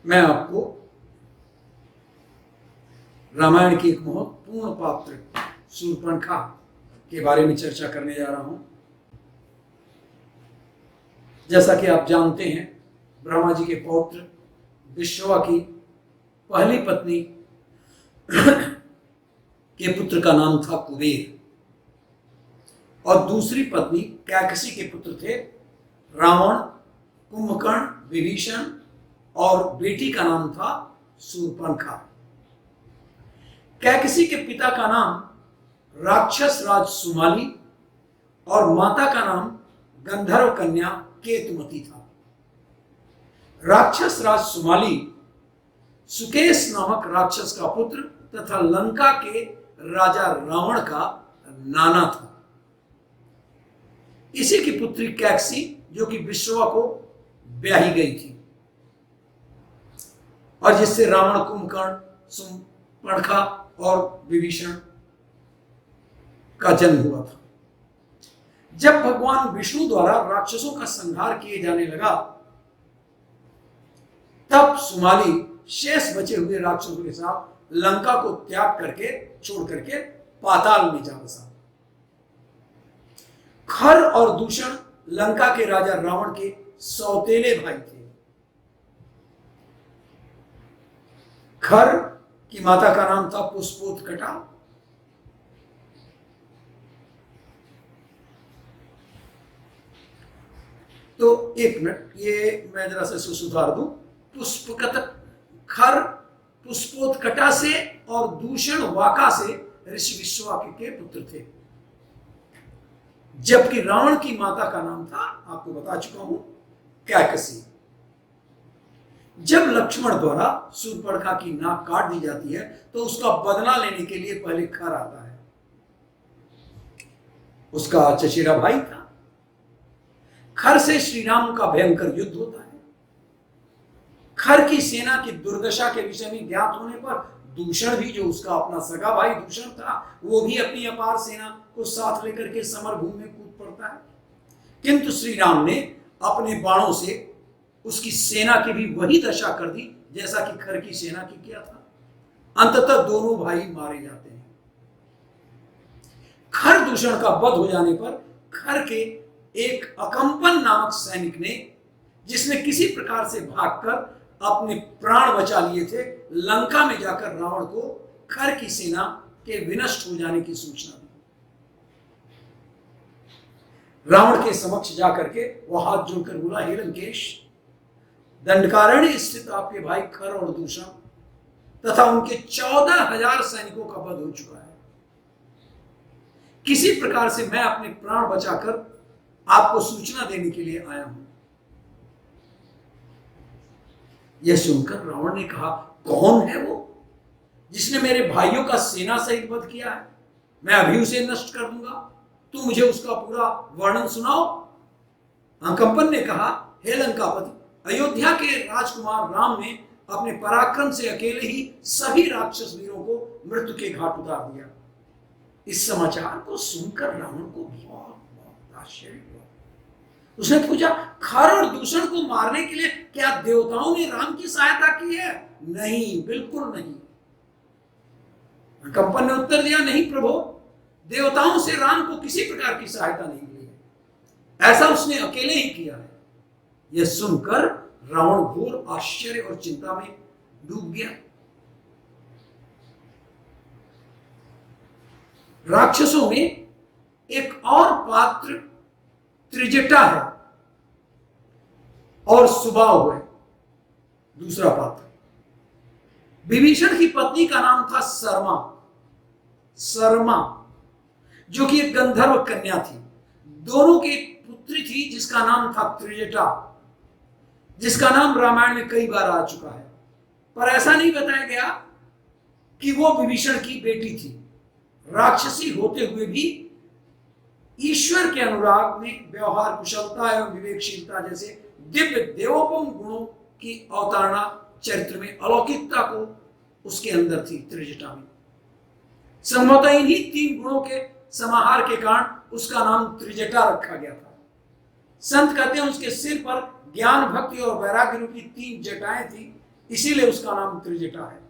मैं आपको रामायण की एक महत्वपूर्ण पात्र शूर्पणखा के बारे में चर्चा करने जा रहा हूं। जैसा कि आप जानते हैं, ब्रह्मा जी के पौत्र विश्रवा की पहली पत्नी के पुत्र का नाम था कुबेर और दूसरी पत्नी कैकसी के पुत्र थे रावण, कुंभकर्ण, विभीषण और बेटी का नाम था शूर्पणखा। कैकसी के पिता का नाम राक्षस राज सुमाली और माता का नाम गंधर्व कन्या केतुमती था। राक्षस राज सुमाली सुकेश नामक राक्षस का पुत्र तथा लंका के राजा रावण का नाना था। इसी की पुत्री कैकसी, जो कि विश्रवा को ब्याही गई थी और जिससे रावण, कुंभकर्ण, शूर्पणखा और विभीषण का जन्म हुआ था। जब भगवान विष्णु द्वारा राक्षसों का संहार किए जाने लगा, तब सुमाली शेष बचे हुए राक्षसों के साथ लंका को त्याग करके छोड़ करके पाताल में जा बसा। खर और दूषण लंका के राजा रावण के सौतेले भाई थे। खर की माता का नाम था पुष्पोत्कटा। तो एक मिनट, ये मैं जरा से सुधार दूं। खर पुष्पोत्कटा से और दूषण वाका से ऋषि विश्वा के पुत्र थे, जबकि रावण की माता का नाम था, आपको बता चुका हूं, कैकसी। जब लक्ष्मण द्वारा शूर्पणखा की नाक काट दी जाती है तो उसका बदला लेने के लिए पहले खर आता है। उसका चचेरा भाई था। खर से श्री राम का भयंकर युद्ध होता है। खर की सेना की दुर्दशा के विषय में ज्ञात होने पर दूषण भी, जो उसका अपना सगा भाई दूषण था, वो भी अपनी अपार सेना को साथ लेकर के समरभूमि में कूद पड़ता है। किंतु श्री राम ने अपने बाणों से उसकी सेना की भी वही दशा कर दी जैसा कि खर की सेना की किया था। अंततः दोनों भाई मारे जाते हैं। खर दूषण का वध हो जाने पर खर के एक अकंपन नामक सैनिक ने, जिसने किसी प्रकार से भागकर अपने प्राण बचा लिए थे, लंका में जाकर रावण को खर की सेना के विनष्ट हो जाने की सूचना दी। रावण के समक्ष जाकर के वह हाथ जोड़कर बोला, हे लंकेश, दंडकारण्य स्थित आपके भाई खर और दूषण तथा उनके 14,000 सैनिकों का वध हो चुका है। किसी प्रकार से मैं अपने प्राण बचाकर आपको सूचना देने के लिए आया हूं। यह सुनकर रावण ने कहा, कौन है वो जिसने मेरे भाइयों का सेना सहित वध किया है? मैं अभी उसे नष्ट कर दूंगा। तू मुझे उसका पूरा वर्णन सुनाओ। अंकंपन ने कहा, हे लंकापति, अयोध्या के राजकुमार राम ने अपने पराक्रम से अकेले ही सभी राक्षस वीरों को मृत्यु के घाट उतार दिया। इस समाचार को सुनकर रावण को बहुत आश्चर्य हुआ। उसने पूछा, खर और दूषण को मारने के लिए क्या देवताओं ने राम की सहायता की है? नहीं, बिल्कुल नहीं। कंपन ने उत्तर दिया, नहीं प्रभु, देवताओं से राम को किसी प्रकार की सहायता नहीं मिली है। ऐसा उसने अकेले ही किया है। यह सुनकर रावण घोर आश्चर्य और चिंता में डूब गया। राक्षसों में एक और पात्र त्रिजटा है और सुबाहु है, दूसरा पात्र। विभीषण की पत्नी का नाम था शर्मा, जो कि एक गंधर्व कन्या थी। दोनों की पुत्री थी जिसका नाम था त्रिजटा, जिसका नाम रामायण में कई बार आ चुका है, पर ऐसा नहीं बताया गया कि वो विभीषण की बेटी थी। राक्षसी होते हुए भी ईश्वर के अनुराग में व्यवहार कुशलता एवं विवेकशीलता जैसे दिव्य देवोपम गुणों की अवतारणा चरित्र में अलौकिकता को उसके अंदर थी। त्रिजटा में संभवतः इन्हीं 3 गुणों के समाहार के कारण उसका नाम त्रिजटा रखा गया था। संत कहते हैं उसके सिर पर ज्ञान, भक्ति और वैराग्य रूपी 3 जटाएं थी, इसीलिए उसका नाम त्रिजटा है।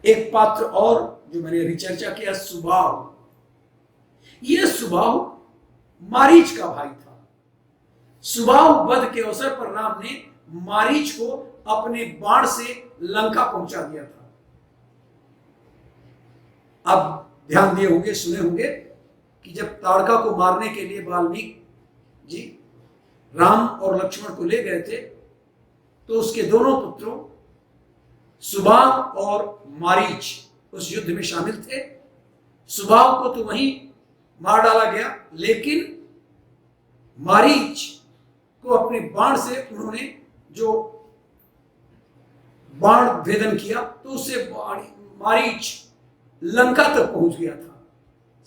एक पात्र और जो मैंने अभी चर्चा किया, सुबाहु। यह सुबाहु मारीच का भाई था। सुबाहु वध के अवसर पर राम ने मारीच को अपने बाण से लंका पहुंचा दिया था। अब ध्यान दिए होंगे, सुने होंगे कि जब ताड़का को मारने के लिए वाल्मीकि जी राम और लक्ष्मण को ले गए थे, तो उसके दोनों पुत्रों सुबाहु और मारीच उस युद्ध में शामिल थे। सुबाहु को तो वहीं मार डाला गया, लेकिन मारीच को अपने बाण से उन्होंने जो बाण भेदन किया, तो उससे मारीच लंका तक पहुंच गया था।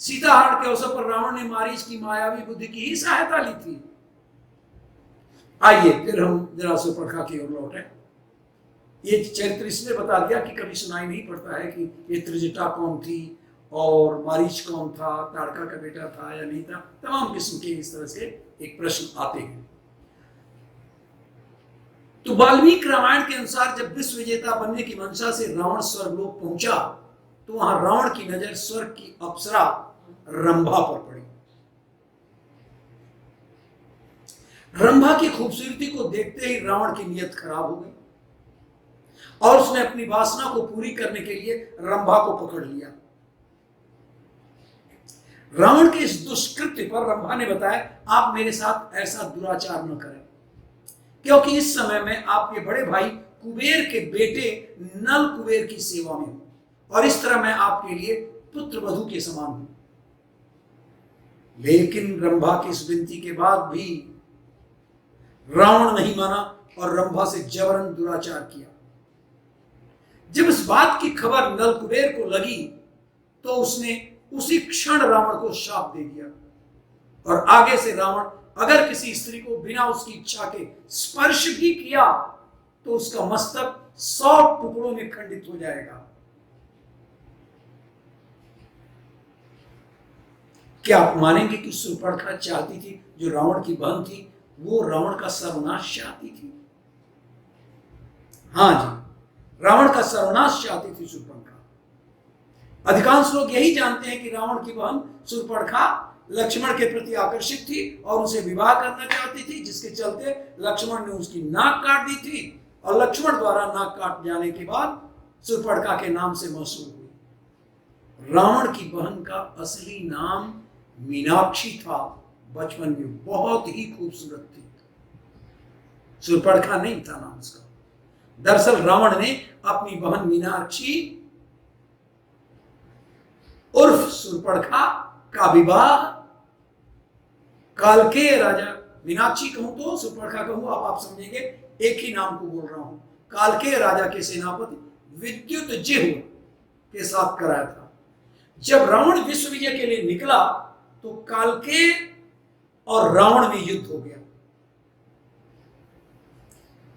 सीताहरण के अवसर पर रावण ने मारीच की मायावी बुद्धि की ही सहायता ली थी। आइए फिर हम जरा सुपर्णखा की ओर लौटे। ये चरित्र इसलिए बता दिया कि कभी सुनाई नहीं पड़ता है कि ये त्रिजटा कौन थी और मारीच कौन था, ताड़का का बेटा था या नहीं था। तमाम किस्म के इस तरह से एक प्रश्न आते हैं। तो वाल्मीकि रामायण के अनुसार जब विश्व विजेता बनने की मंशा से रावण स्वर्गलोक पहुंचा, तो वहां रावण की नजर स्वर्ग की अप्सरा रंभा पर पड़ी। रंभा की खूबसूरती को देखते ही रावण की नीयत खराब हो गई और उसने अपनी वासना को पूरी करने के लिए रंभा को पकड़ लिया। रावण के इस दुष्कृत्य पर रंभा ने बताया, आप मेरे साथ ऐसा दुराचार न करें, क्योंकि इस समय में आपके बड़े भाई कुबेर के बेटे नल कुबेर की सेवा में हूं और इस तरह मैं आपके लिए पुत्र वधू के समान हूं। लेकिन रंभा की इस विनती के बाद भी रावण नहीं माना और रंभा से जबरन दुराचार किया। जब इस बात की खबर नल कुबेर को लगी, तो उसने उसी क्षण रावण को शाप दे दिया और आगे से रावण अगर किसी स्त्री को बिना उसकी इच्छा के स्पर्श भी किया, तो उसका मस्तक 100 टुकड़ों में खंडित हो जाएगा। क्या आप मानेंगे कि सुपर्णखा चाहती थी, जो रावण की बहन थी, वो रावण का सर्वनाश चाहती थी? हां जी, रावण का सर्वनाश चाहती थी सुपर्णखा। अधिकांश लोग यही जानते हैं कि रावण की बहन सुपर्णखा लक्ष्मण के प्रति आकर्षित थी और उसे विवाह करना चाहती थी, जिसके चलते लक्ष्मण ने उसकी नाक काट दी थी और लक्ष्मण द्वारा नाक काट जाने के बाद सुपर्णखा के नाम से मशहूर हुई। रावण की बहन का असली नाम मीनाक्षी था। बचपन में बहुत ही खूबसूरत थी। सुपर्णखा नहीं था नाम उसका। दरअसल रावण ने अपनी बहन मीनाक्षी उर्फ सुपर्णखा का विवाह कालकेय राजा, मीनाक्षी कहूं तो सुपर्णखा कहूं, अब आप समझेंगे, एक ही नाम को बोल रहा हूं, कालकेय राजा के सेनापति विद्युतजिह्व के साथ कराया था। जब रावण विश्व विजय के लिए निकला, तो कालकेय और रावण में युद्ध हो गया।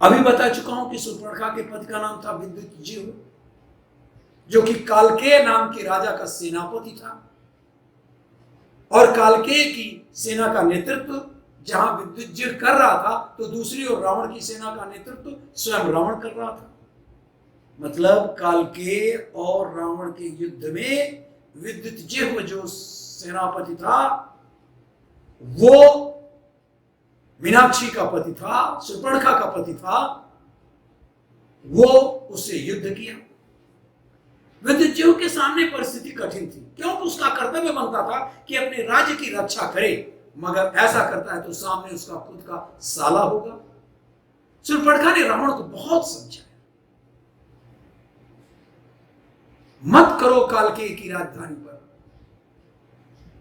अभी बता चुका हूं कि सुपर्णखा के पति का नाम था विद्युतजिह्व, जो कि कालकेय नाम के राजा का सेनापति था और कालकेय की सेना का नेतृत्व जहां विद्युतजिह्व कर रहा था, तो दूसरी ओर रावण की सेना का नेतृत्व स्वयं रावण कर रहा था। मतलब कालकेय और रावण के युद्ध में विद्युतजिह्व जो सेनापति था, वो मीनाक्षी का पति था, सुपर्णखा का पति था, वो उससे युद्ध किया। विद्युतजिह्व के सामने परिस्थिति कठिन थी, क्योंकि उसका कर्तव्य बनता था कि अपने राज्य की रक्षा करे, मगर ऐसा करता है तो सामने उसका खुद का साला होगा। सुपर्णखा ने रावण को बहुत समझाया, मत करो कालकेय की राजधानी पर,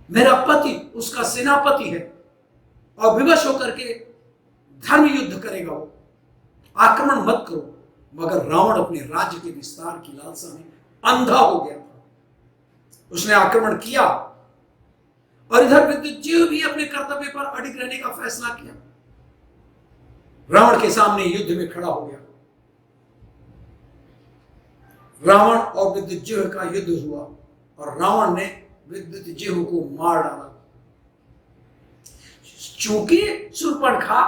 मेरा पति उसका सेनापति है और विवश होकर के धर्म युद्ध करेगा, वो आक्रमण मत करो। मगर रावण अपने राज्य के विस्तार की लालसा में अंधा हो गया था। उसने आक्रमण किया और इधर विद्युतजिह्व भी अपने कर्तव्य पर अडिग रहने का फैसला किया। रावण के सामने युद्ध में खड़ा हो गया। रावण और विद्युतजिह्व का युद्ध हुआ और रावण ने विद्युतजिह्व को मार डाला। चूंकि सुपर्णखा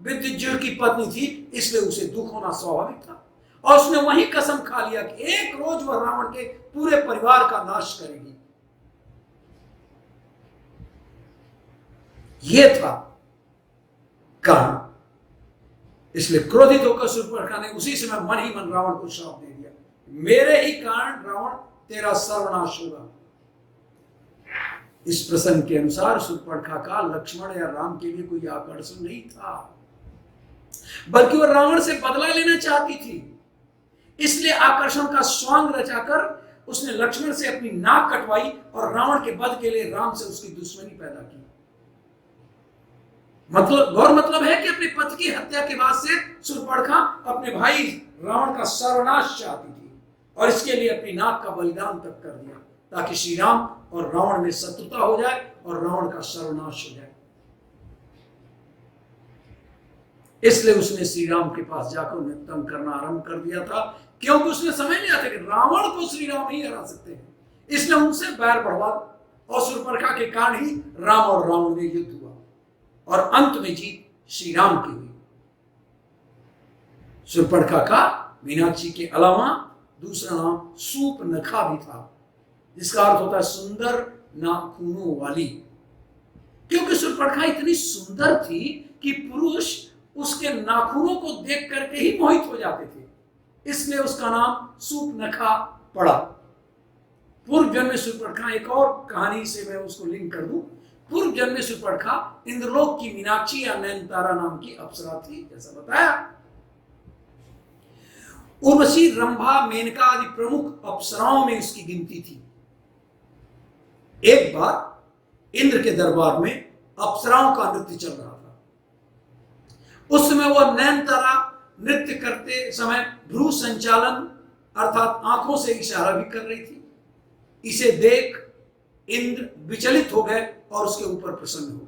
विद्युज्जर की पत्नी थी, इसलिए उसे दुख होना स्वाभाविक था। और उसने वही कसम खा लिया कि एक रोज वह रावण के पूरे परिवार का नाश करेगी। यह था कारण। इसलिए क्रोधित होकर शूर्पणखा ने उसी समय मन ही मन रावण को श्राप दे दिया, मेरे ही कारण रावण तेरा सर्वनाश होगा। इस प्रसंग के अनुसार शूर्पणखा का लक्ष्मण या राम के लिए कोई आकर्षण नहीं था, बल्कि वह रावण से बदला लेना चाहती थी। इसलिए आकर्षण का स्वांग रचाकर उसने लक्ष्मण से अपनी नाक कटवाई और रावण के वध के लिए राम से उसकी दुश्मनी पैदा की। मतलब है कि अपने पति की हत्या के बाद से शूर्पणखा अपने भाई रावण का सर्वनाश चाहती थी और इसके लिए अपनी नाक का बलिदान तक कर दिया, ताकि श्री राम और रावण में शत्रुता हो जाए और रावण का सर्वनाश हो जाए। इसलिए उसने श्री राम के पास जाकर उन्हें तंग करना आरंभ कर दिया था, क्योंकि उसने समझ लिया था कि रावण को श्री राम ही हरा सकते हैं। इसलिए उनसे बैर बढ़वा और शूर्पणखा के कारण ही राम और रावण में युद्ध हुआ और अंत में जीत श्री राम की हुई। शूर्पणखा का मीनाक्षी के अलावा दूसरा नाम शूर्पणखा भी था, जिसका अर्थ होता है सुंदर नाखूनों वाली, क्योंकि शूर्पणखा इतनी सुंदर थी कि पुरुष उसके नाखूनों को देख करके ही मोहित हो जाते थे, इसलिए उसका नाम शूर्पणखा पड़ा। पूर्व जन्म में शूर्पणखा, एक और कहानी से मैं उसको लिंक कर दूं, पूर्व जन्म में शूर्पणखा इंद्रलोक की मीनाक्षी या नयनतारा नाम की अप्सरा थी, जैसा बताया। उर्वशी, रंभा, मेनका आदि प्रमुख अप्सराओं में उसकी गिनती थी। एक बार इंद्र के दरबार में अप्सराओं का नृत्य चल रहा था। उस समय वह नयनतारा नृत्य करते समय भ्रू संचालन अर्थात आंखों से इशारा भी कर रही थी। इसे देख इंद्र विचलित हो गए और उसके ऊपर प्रसन्न हो गए।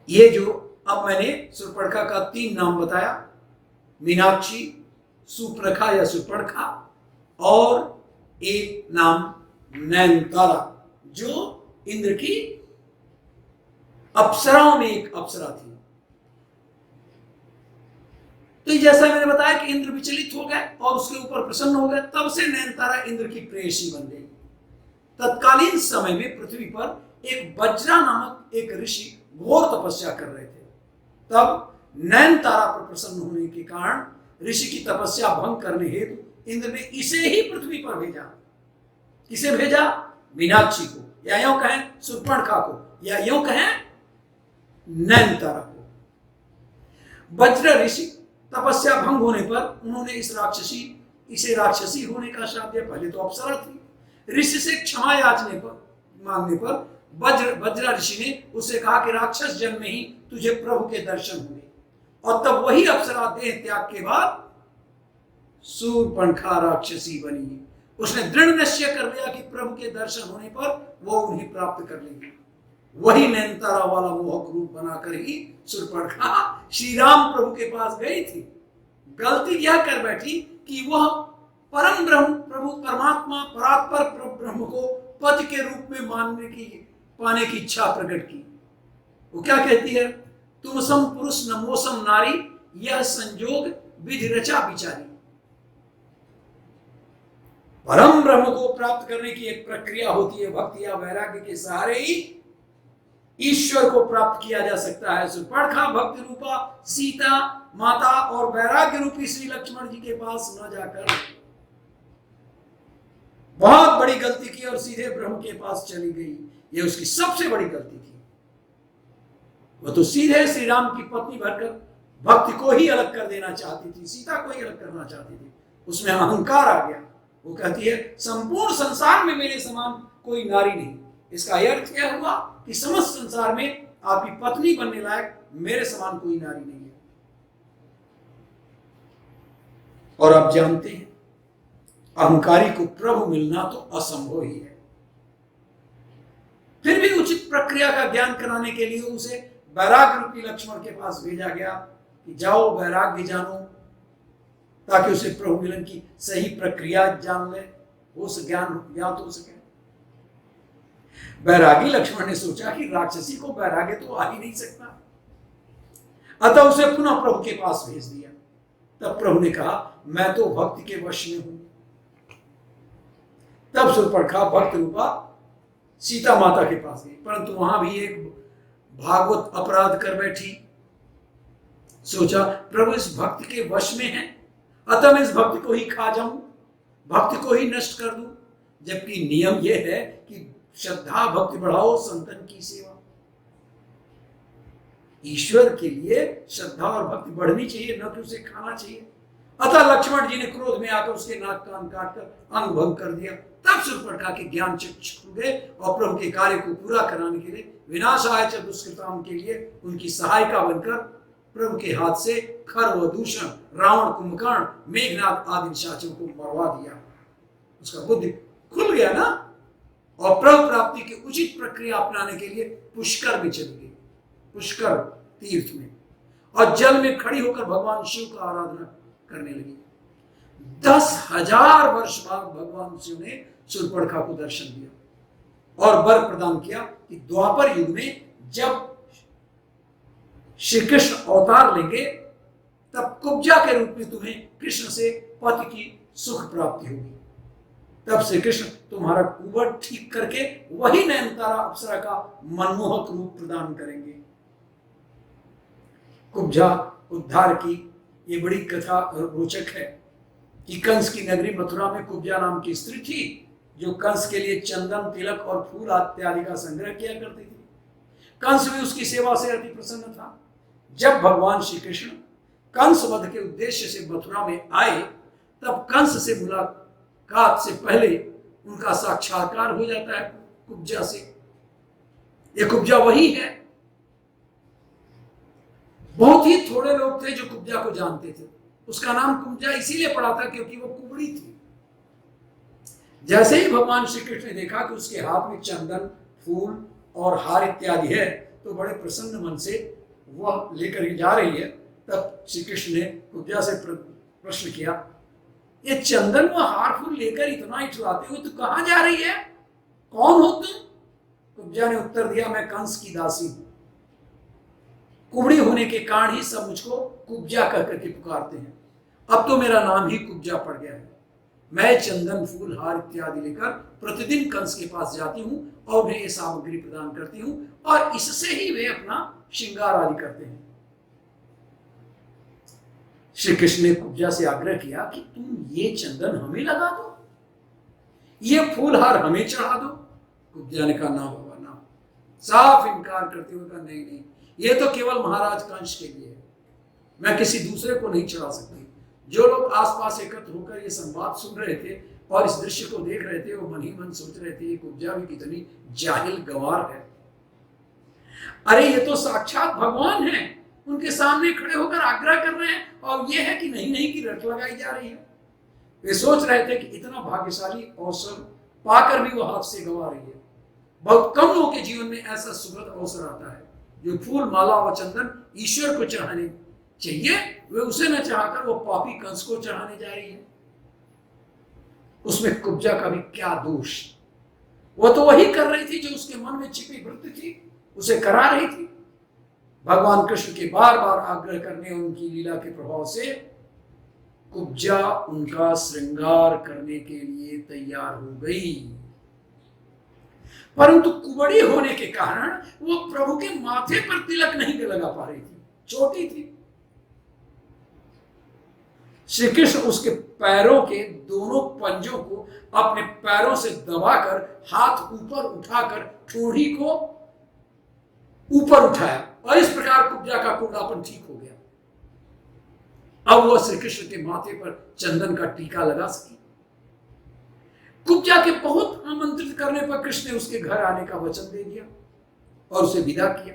ये जो अब मैंने शूर्पणखा का 3 नाम बताया, मीनाक्षी, शूर्पणखा या शूर्पणखा, और एक नाम नयनतारा, जो इंद्र की अप्सराओं में एक अप्सरा थी। तो जैसा मैंने बताया कि इंद्र विचलित हो गए और उसके ऊपर प्रसन्न हो गए, तब से नयनतारा इंद्र की प्रेयसी बन गई। तत्कालीन समय में पृथ्वी पर एक वज्रा नामक एक ऋषि घोर तपस्या कर रहे थे। तब नयनतारा पर प्रसन्न होने के कारण ऋषि की तपस्या भंग करने हेतु इंद्र ने इसे ही पृथ्वी पर भेजा। किसे भेजा? मीनाक्षी को, या यूं कहें शूर्पणखा को, या यूं कहें नयनतारा को। वज्र ऋषि तपस्या भंग होने पर उन्होंने इसे राक्षसी होने का श्राप दिया। पहले तो अप्सरा थी। ऋषि से क्षमा याचने पर मांगने पर वज्र ऋषि ने उससे कहा कि राक्षस जन्म में ही तुझे प्रभु के दर्शन हुए, और तब वही अप्सरा देह त्याग के बाद शूर्पणखा राक्षसी बनी। उसने दृढ़ निश्चय कर लिया कि प्रभु के दर्शन होने पर वो उन्हें प्राप्त कर लेगी। वही नयनतारा वाला मोहक रूप बनाकर ही शूर्पणखा श्री राम प्रभु के पास गई थी। गलती यह कर बैठी कि वह परम ब्रह्म प्रभु परमात्मा परात्पर ब्रह्म को पति के रूप में पाने की इच्छा प्रकट की। वो क्या कहती है? तुम सम पुरुष न मोसम नारी, यह संजोग विधि रचा विचारी। परम ब्रह्म को प्राप्त करने की एक प्रक्रिया होती है। भक्ति या वैराग्य के सहारे ही ईश्वर को प्राप्त किया जा सकता है। शूर्पणखा भक्ति रूपा सीता माता और वैराग्य रूपी श्री लक्ष्मण जी के पास न जाकर बहुत बड़ी गलती की और सीधे ब्रह्म के पास चली गई। यह उसकी सबसे बड़ी गलती थी। वह तो सीधे श्री राम की पत्नी बनकर भक्ति को ही अलग कर देना चाहती थी, सीता को ही अलग करना चाहती थी। उसमें अहंकार आ गया। वो कहती है संपूर्ण संसार में मेरे समान कोई नारी नहीं। इसका अर्थ यह हुआ कि समस्त संसार में आपकी पत्नी बनने लायक मेरे समान कोई नारी नहीं है। और आप जानते हैं अहंकारी को प्रभु मिलना तो असंभव ही है। फिर भी उचित प्रक्रिया का ज्ञान कराने के लिए उसे वैराग्य रूपी लक्ष्मण के पास भेजा गया कि जाओ वैराग्य जानो, ताकि उसे प्रभु मिलन की सही प्रक्रिया जान ले, वो ज्ञान ज्ञात हो सके। बैरागी लक्ष्मण ने सोचा कि राक्षसी को बैराग्य तो आ ही नहीं सकता, अतः उसे पुनः प्रभु के पास भेज दिया। तब प्रभु ने कहा, मैं तो भक्ति के वश में हूं। तब शूर्पणखा भक्त रूपा सीता माता के पास गई, परंतु वहां भी एक भागवत अपराध कर बैठी। सोचा प्रभु इस भक्त के वश में है, अतः मैं इस भक्त को ही खा जाऊं, भक्त को ही नष्ट कर दूं, जबकि नियम यह है कि श्रद्धा भक्ति बढ़ाओ, संतन की सेवा। ईश्वर के लिए श्रद्धा और भक्ति बढ़नी चाहिए, न कि उसे खाना चाहिए। अतः लक्ष्मण जी ने क्रोध में आकर उसके नाक कान काटकर अंग भंग कर दिया। तब शूर्पणखा के ज्ञान चक्षु खुल गए और प्रभु के कार्य को पूरा कराने के लिए विनाशाय च दुष्कृताम के लिए उनकी सहायिका बनकर प्रभु के हाथ से खर व दूषण, रावण, कुंभकर्ण, मेघनाथ आदि निशाचरों को मरवा दिया। उसका बुद्धि खुल गया ना, और प्रभु प्राप्ति की उचित प्रक्रिया अपनाने के लिए पुष्कर में चली गई, पुष्कर तीर्थ में, और जल में खड़ी होकर भगवान शिव का आराधना करने लगी। 10,000 वर्ष बाद भगवान शिव ने शूर्पणखा को दर्शन दिया और वर प्रदान किया कि द्वापर युग में जब श्री कृष्ण अवतार लेंगे तब कुब्जा के रूप में तुम्हें कृष्ण से पति की सुख प्राप्ति होगी। तब श्री कृष्ण तुम्हारा कुबड़ ठीक करके वही नयनतारा अप्सरा का मनमोहक रूप प्रदान करेंगे। कुब्जा उद्धार की ये बड़ी कथा रोचक है कि कंस की नगरी मथुरा में कुब्जा नाम की स्त्री थी जो कंस के लिए चंदन, तिलक और फूल इत्यादि का संग्रह किया करती थी। कंस भी उसकी सेवा से अति प्रसन्न था। जब भगवान श्री कृष्ण कंस वध के उद्देश्य से मथुरा में आए तब कंस से मुलाकात से पहले उनका साक्षात्कार हो जाता है कुब्जा से। ये कुब्जा वही है। बहुत ही थोड़े लोग थे जो कुब्जा को जानते थे। उसका नाम कुब्जा इसीलिए पड़ा था क्योंकि वो कुबड़ी थी। जैसे ही भगवान श्री कृष्ण ने देखा कि उसके हाथ में चंदन, फूल और हार इत्यादि है तो बड़े प्रसन्न मन से वह लेकर जा रही है। तब श्री कृष्ण ने कुब्जा से प्रश्न किया, ये चंदन व हार फूल लेकर इतना इठलाते हुए तो कहां जा रही है, कौन हो तुम? कुब्जा ने उत्तर दिया, मैं कंस की दासी हूं। कुबड़ी होने के कारण ही सब मुझको कुब्जा कह करके पुकारते हैं। अब तो मेरा नाम ही कुब्जा पड़ गया है। मैं चंदन, फूल, हार इत्यादि लेकर प्रतिदिन कंस के पास जाती हूँ और उन्हें ये सामग्री प्रदान करती हूँ और इससे ही वे अपना श्रृंगार आदि करते हैं। श्री कृष्ण ने कुब्जा से आग्रह किया कि तुम ये चंदन हमें लगा दो, ये फूल हार हमें चढ़ा दो। कुब्जा ने कहा, ना बाबा ना। साफ इनकार करते हुए कहा, नहीं नहीं, ये तो केवल महाराज कंस के लिए है, मैं किसी दूसरे को नहीं चढ़ा सकती। जो लोग आसपास एकत्र होकर ये संवाद सुन रहे थे और इस दृश्य को देख रहे थे वो मन ही मन सोच रहे थे ये कुब्जा भी कितनी जाहिल गंवार है। अरे ये तो साक्षात भगवान है, उनके सामने खड़े होकर आग्रह कर रहे हैं और ये है कि नहीं नहीं की रट लगाई जा रही है। वे सोच रहे थे कि इतना भाग्यशाली अवसर पाकर भी वो हाथ से गंवा रही है। बहुत कम लोगों के जीवन में ऐसा सुखद अवसर आता है जो फूल, माला व चंदन ईश्वर को चढ़ाने चाहिए, वे उसे न चढ़ाकर वो पापी कंस को चढ़ाने जा रही है। उसमें कुब्जा का भी क्या दोष? वो तो वही कर रही थी जो उसके मन में छिपी वृत्ति थी, उसे करा रही थी। भगवान कृष्ण के बार बार आग्रह करने उनकी लीला के प्रभाव से कुब्जा उनका श्रृंगार करने के लिए तैयार हो गई, परंतु कुबड़ी होने के कारण वो प्रभु के माथे पर तिलक नहीं लगा पा रही थी, छोटी थी। श्री कृष्ण उसके पैरों के दोनों पंजों को अपने पैरों से दबाकर हाथ ऊपर उठाकर ठोड़ी को ऊपर उठाया और इस प्रकार कुब्जा का कुंडापन ठीक हो गया। अब वह श्री कृष्ण के माथे पर चंदन का टीका लगा सकी। कुब्जा के बहुत आमंत्रित करने पर कृष्ण ने उसके घर आने का वचन दे दिया और उसे विदा किया।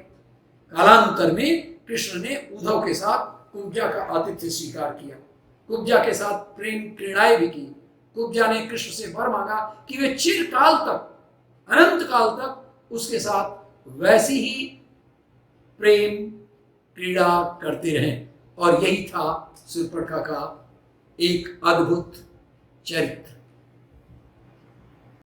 कालांतर में कृष्ण ने उद्धव के साथ कुब्जा का आतिथ्य स्वीकार किया, कुब्जा के साथ प्रेम क्रीड़ाएं भी की। कुब्जा ने कृष्ण से वर मांगा कि वे चिरकाल तक, अनंत काल तक उसके साथ वैसी ही प्रेम क्रीड़ा करते रहें, और यही था शूर्पणखा का एक अद्भुत चरित्र।